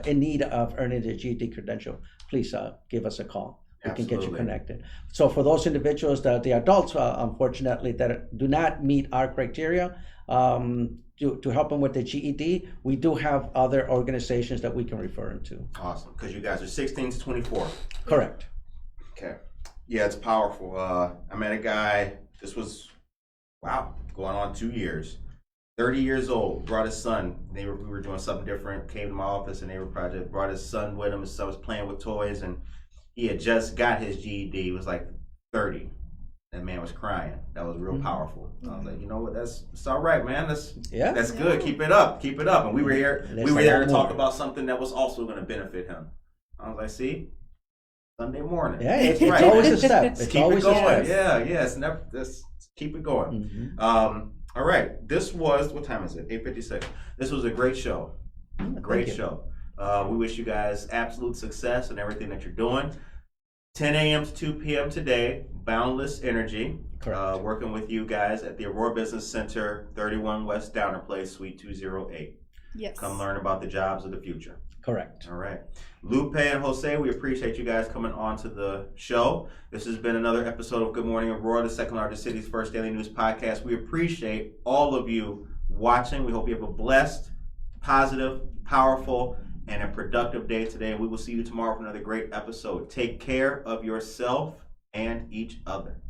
in need of earning the GED credential, please give us a call. We can get you connected. So for those individuals, the adults, unfortunately, that do not meet our criteria, to help them with the GED, we do have other organizations that we can refer them to. Awesome, because you guys are 16 to 24. Correct. Okay. Yeah, it's powerful. I met a guy, this was, going on 2 years. 30 years old, brought his son. We were doing something different, came to my office, a neighbor project, brought his son with him. His son was playing with toys, and he had just got his GED. He was like 30. That man was crying. That was real powerful. I was like, you know what? It's all right, man. That's good. Keep it up. And we were here. We were here to talk about something that was also going to benefit him. I was like, see, Sunday morning. Yeah, it's always a step. It's keep always it going. a step. Yeah. It's never. Keep it going. All right. This was, what time is it? 8:56. This was a great show. Great show. We wish you guys absolute success in everything that you're doing. 10 a.m. to 2 p.m. today, Boundless Energy. Correct. Working with you guys at the Aurora Business Center, 31 West Downer Place, Suite 208. Yes. Come learn about the jobs of the future. Correct. All right. Lupe and Jose, we appreciate you guys coming on to the show. This has been another episode of Good Morning Aurora, the second largest city's first daily news podcast. We appreciate all of you watching. We hope you have a blessed, positive, powerful, and a productive day today. We will see you tomorrow for another great episode. Take care of yourself and each other.